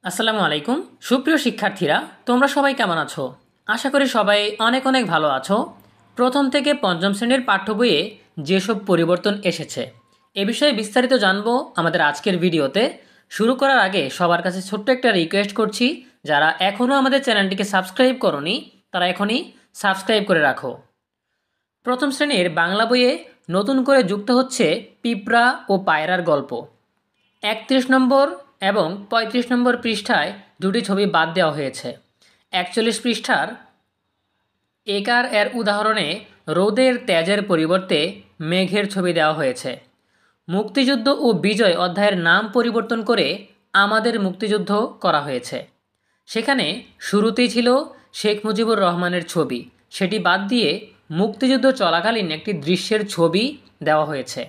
আসসালামু আলাইকুম। সুপ্রিয় শিক্ষার্থীরা, তোমরা সবাই কেমন আছো? আশা করি সবাই অনেক অনেক ভালো আছো। প্রথম থেকে পঞ্চম শ্রেণীর পাঠ্য বইয়ে যেসব পরিবর্তন এসেছে এ বিষয়ে বিস্তারিত জানবো আমাদের আজকের ভিডিওতে। শুরু করার আগে সবার কাছে ছোট্ট একটা রিকোয়েস্ট করছি, যারা এখনও আমাদের চ্যানেলটিকে সাবস্ক্রাইব করনি তারা এখনই সাবস্ক্রাইব করে রাখো। প্রথম শ্রেণীর বাংলা বইয়ে নতুন করে যুক্ত হচ্ছে পিঁপড়া ও পায়রার গল্প। ৩১ নম্বর এবং ৩৫ নম্বর পৃষ্ঠায় দুটি ছবি বাদ দেওয়া হয়েছে। ৪১ পৃষ্ঠার একার এর উদাহরণে রোদের তেজের পরিবর্তে মেঘের ছবি দেওয়া হয়েছে। মুক্তিযুদ্ধ ও বিজয় অধ্যায়ের নাম পরিবর্তন করে আমাদের মুক্তিযুদ্ধ করা হয়েছে। সেখানে শুরুতেই ছিল শেখ মুজিবুর রহমানের ছবি, সেটি বাদ দিয়ে মুক্তিযুদ্ধ চলাকালীন একটি দৃশ্যের ছবি দেওয়া হয়েছে।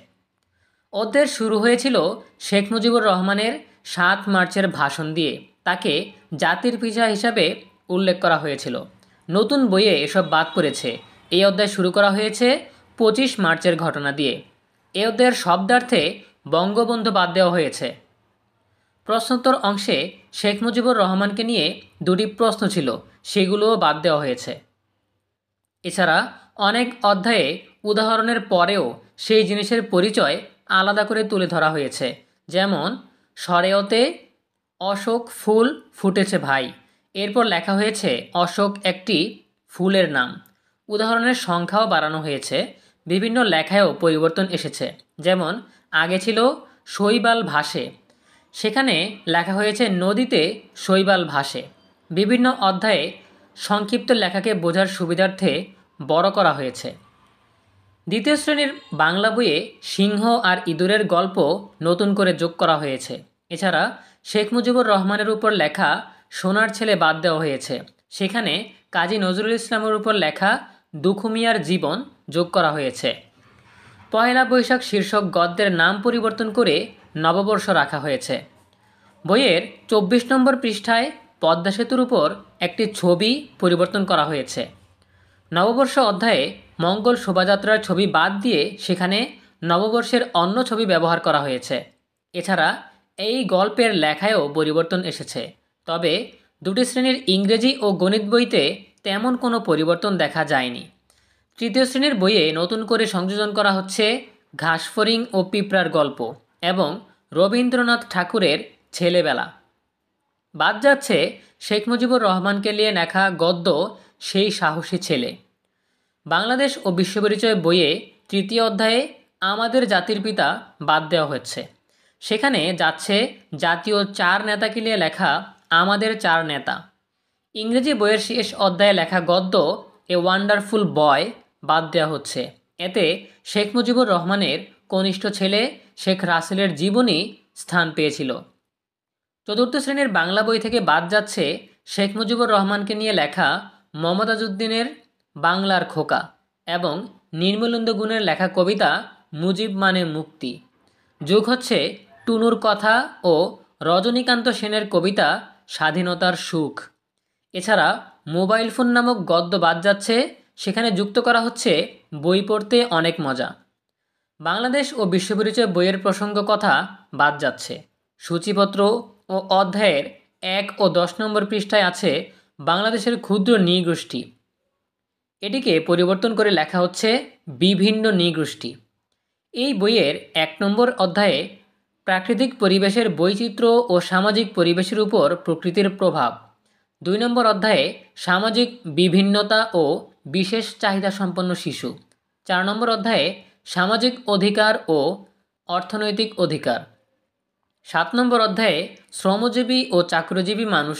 অধ্যায় শুরু হয়েছিল শেখ মুজিবুর রহমানের ৭ মার্চের ভাষণ দিয়ে, তাকে জাতির পিতা হিসাবে উল্লেখ করা হয়েছিল। নতুন বইয়ে এসব বাদ পড়েছে। এই অধ্যায় শুরু করা হয়েছে ২৫ মার্চের ঘটনা দিয়ে। এই অধ্যায়ের শব্দার্থে বঙ্গবন্ধু বাদ দেওয়া হয়েছে। প্রশ্নোত্তর অংশে শেখ মুজিবুর রহমানকে নিয়ে দুটি প্রশ্ন ছিল, সেগুলোও বাদ দেওয়া হয়েছে। এছাড়া অনেক অধ্যায়ে উদাহরণের পরেও সেই জিনিসের পরিচয় আলাদা করে তুলে ধরা হয়েছে। যেমন সরেয়তে অশোক ফুল ফুটেছে ভাই, এরপর লেখা হয়েছে অশোক একটি ফুলের নাম। উদাহরণের সংখ্যাও বাড়ানো হয়েছে। বিভিন্ন লেখায়ও পরিবর্তন এসেছে। যেমন আগে ছিল শৈবাল ভাসে, সেখানে লেখা হয়েছে নদীতে শৈবাল ভাসে। বিভিন্ন অধ্যায়ে সংক্ষিপ্ত লেখাকে বোঝার সুবিধার্থে বড় করা হয়েছে। দ্বিতীয় শ্রেণীর বাংলা বইয়ে সিংহ আর ইঁদুরের গল্প নতুন করে যোগ করা হয়েছে। এছাড়া শেখ মুজিবুর রহমানের উপর লেখা সোনার ছেলে বাদ দেওয়া হয়েছে। সেখানে কাজী নজরুল ইসলামের উপর লেখা দুখু মিয়ার জীবন যোগ করা হয়েছে। পহেলা বৈশাখ শীর্ষক গদ্যের নাম পরিবর্তন করে নববর্ষ রাখা হয়েছে। বইয়ের ২৪ নম্বর পৃষ্ঠায় পদ্মা সেতুর উপর একটি ছবি পরিবর্তন করা হয়েছে। নববর্ষ অধ্যায়ে মঙ্গল শোভাযাত্রার ছবি বাদ দিয়ে সেখানে নববর্ষের অন্য ছবি ব্যবহার করা হয়েছে। এছাড়া এই গল্পের লেখায়ও পরিবর্তন এসেছে। তবে দুটি শ্রেণীর ইংরেজি ও গণিত বইতে তেমন কোনো পরিবর্তন দেখা যায়নি। তৃতীয় শ্রেণীর বইয়ে নতুন করে সংযোজন করা হচ্ছে ঘাসফড়িং ও পিঁপড়ার গল্প এবং রবীন্দ্রনাথ ঠাকুরের ছেলেবেলা। বাদ যাচ্ছে শেখ মুজিবুর রহমানকে নিয়ে লেখা গদ্য সেই সাহসী ছেলে। বাংলাদেশ ও বিশ্বপরিচয় বইয়ে তৃতীয় অধ্যায়ে আমাদের জাতির পিতা বাদ দেওয়া হচ্ছে। সেখানে যাচ্ছে জাতীয় ৪ নেতাকে নিয়ে লেখা আমাদের ৪ নেতা। ইংরেজি বইয়ের শেষ অধ্যায়ে লেখা গদ্য এ ওয়ান্ডারফুল বয় বাদ দেওয়া হচ্ছে। এতে শেখ মুজিবুর রহমানের কনিষ্ঠ ছেলে শেখ রাসেলের জীবনী স্থান পেয়েছিল। চতুর্থ শ্রেণীর বাংলা বই থেকে বাদ যাচ্ছে শেখ মুজিবুর রহমানকে নিয়ে লেখা মমতাজউদ্দিনের বাংলার খোকা এবং নির্মলেন্দু গুণের লেখা কবিতা মুজিব মানে মুক্তি। যোগ হচ্ছে টুনুর কথা ও রজনীকান্ত সেনের কবিতা স্বাধীনতার সুখ। এছাড়া মোবাইল ফোন নামক গদ্য বাদ যাচ্ছে, সেখানে যুক্ত করা হচ্ছে বই পড়তে অনেক মজা। বাংলাদেশ ও বিশ্বপরিচয় বইয়ের প্রসঙ্গ কথা বাদ যাচ্ছে। সূচিপত্র ও অধ্যায়ের ১ ও ১০ নম্বর পৃষ্ঠায় আছে বাংলাদেশের ক্ষুদ্র নৃগোষ্ঠী, এটিকে পরিবর্তন করে লেখা হচ্ছে বিভিন্ন নৃগোষ্ঠী। এই বইয়ের ১ নম্বর অধ্যায়ে প্রাকৃতিক পরিবেশের বৈচিত্র্য ও সামাজিক পরিবেশের উপর প্রকৃতির প্রভাব। ২ নম্বর অধ্যায়ে সামাজিক বিভিন্নতা ও বিশেষ চাহিদা সম্পন্ন শিশু। ৪ নম্বর অধ্যায়ে সামাজিক অধিকার ও অর্থনৈতিক অধিকার। ৭ নম্বর অধ্যায়ে শ্রমজীবী ও চাকরিজীবী মানুষ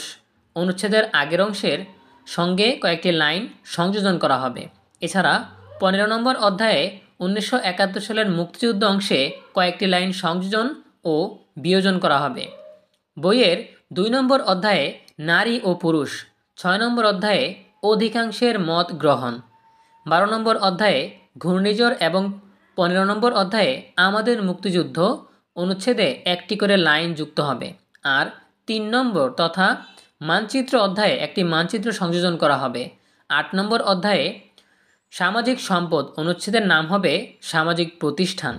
অনুচ্ছেদের আগের অংশের সঙ্গে কয়েকটি লাইন সংযোজন করা হবে। এছাড়া ১৫ নম্বর অধ্যায়ে ১৯৭১ সালের মুক্তিযুদ্ধ অংশে কয়েকটি লাইন সংযোজন ও বিয়োজন করা হবে। বইয়ের ২ নম্বর অধ্যায়ে নারী ও পুরুষ, ৬ নম্বর অধ্যায়ে অধিকাংশের মত গ্রহণ, ১২ নম্বর অধ্যায়ে ঘূর্ণিঝড় এবং ১৫ নম্বর অধ্যায়ে আমাদের মুক্তিযুদ্ধ অনুচ্ছেদে একটি করে লাইন যুক্ত হবে। আর ৩ নম্বর তথা মানচিত্র অধ্যায়ে একটি মানচিত্র সংযোজন করা হবে। ৮ নম্বর অধ্যায়ে সামাজিক সম্পদ অনুচ্ছেদের নাম হবে সামাজিক প্রতিষ্ঠান।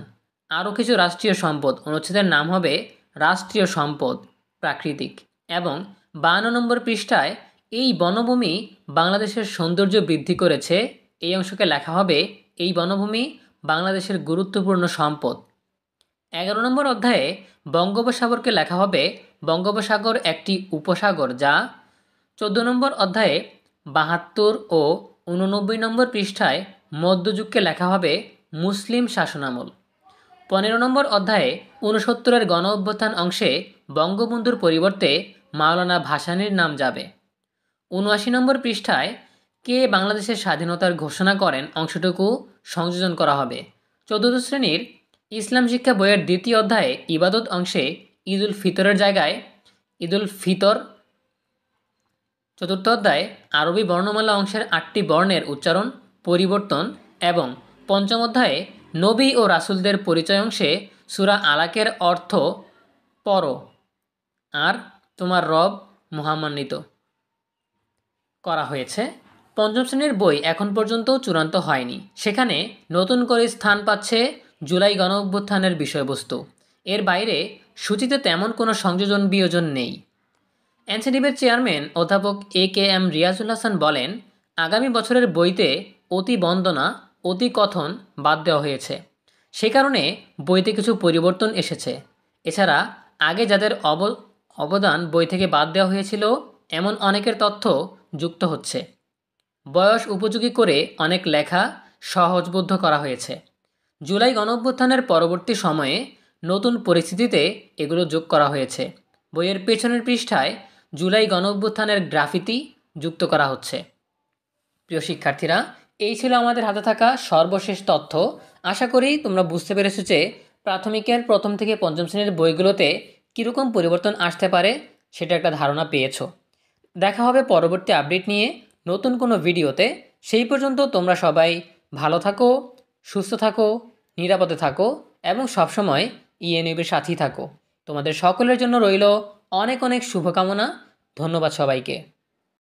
আরও কিছু রাষ্ট্রীয় সম্পদ অনুচ্ছেদের নাম হবে রাষ্ট্রীয় সম্পদ প্রাকৃতিক। এবং 52 নম্বর পৃষ্ঠায় এই বনভূমি বাংলাদেশের সৌন্দর্য বৃদ্ধি করেছে, এই অংশকে লেখা হবে এই বনভূমি বাংলাদেশের গুরুত্বপূর্ণ সম্পদ। 11 নম্বর অধ্যায়ে বঙ্গোপসাগরকে লেখা হবে বঙ্গোপসাগর একটি উপসাগর, যা 14 নম্বর অধ্যায়ে 72 ও 89 নম্বর পৃষ্ঠায় মধ্যযুগকে লেখা হবে মুসলিম শাসনামল। 15 নম্বর অধ্যায়ে 69-এর গণ অভ্যুত্থান অংশে বঙ্গবন্ধুর পরিবর্তে মাওলানা ভাসানীর নাম যাবে। 79 নম্বর পৃষ্ঠায় কে বাংলাদেশের স্বাধীনতার ঘোষণা করেন অংশটুকু সংযোজন করা হবে। 14th শ্রেণীর ইসলাম শিক্ষা বইয়ের 2য় অধ্যায়ে ইবাদত অংশে ঈদুল ফিতরের জায়গায় ঈদুল ফিতর। 4th অধ্যায়ে আরবি বর্ণমালা অংশের 8টি বর্ণের উচ্চারণ পরিবর্তন এবং 5ম অধ্যায়ে নবী ও রাসূলদের পরিচয় অংশে সূরা আলাকের অর্থ পড়ো আর তোমার রব মহামান্বিত করা হয়েছে। 5ম শ্রেণীর বই এখন পর্যন্ত চূড়ান্ত হয়নি, সেখানে নতুন করে স্থান পাচ্ছে জুলাই গণ অভ্যুত্থানের বিষয়বস্তু। এর বাইরে সূচিতে তেমন কোনো সংযোজন বিয়োজন নেই। এনসিডিবির চেয়ারম্যান অধ্যাপক AKM রিয়াজুল হাসান বলেন, আগামী বছরের বইতে অতি বন্দনা অতি কথন বাদ দেওয়া হয়েছে, সে কারণে বইতে কিছু পরিবর্তন এসেছে। এছাড়া আগে যাদের অবদান বই থেকে বাদ দেওয়া হয়েছিল এমন অনেকের তথ্য যুক্ত হচ্ছে। বয়স উপযোগী করে অনেক লেখা সহজবোধ্য করা হয়েছে। জুলাই গণঅভ্যুত্থানের পরবর্তী সময়ে নতুন পরিস্থিতিতে এগুলো যোগ করা হয়েছে। বইয়ের পেছনের পৃষ্ঠায় জুলাই গণঅভ্যুত্থানের গ্রাফিতি যুক্ত করা হচ্ছে। প্রিয় শিক্ষার্থীরা, এই ছিল আমাদের হাতে থাকা সর্বশেষ তথ্য। আশা করি তোমরা বুঝতে পেরেছো যে প্রাথমিকের 1ম থেকে 5ম শ্রেণীর বইগুলোতে কীরকম পরিবর্তন আসতে পারে সেটা একটা ধারণা পেয়েছো। দেখা হবে পরবর্তী আপডেট নিয়ে নতুন কোনো ভিডিওতে। সেই পর্যন্ত তোমরা সবাই ভালো থাকো, সুস্থ থাকো, নিরাপদে থাকো এবং সবসময় ইএনইউবির সাথেই থাকো। তোমাদের সকলের জন্য রইল অনেক অনেক শুভকামনা। ধন্যবাদ সবাইকে।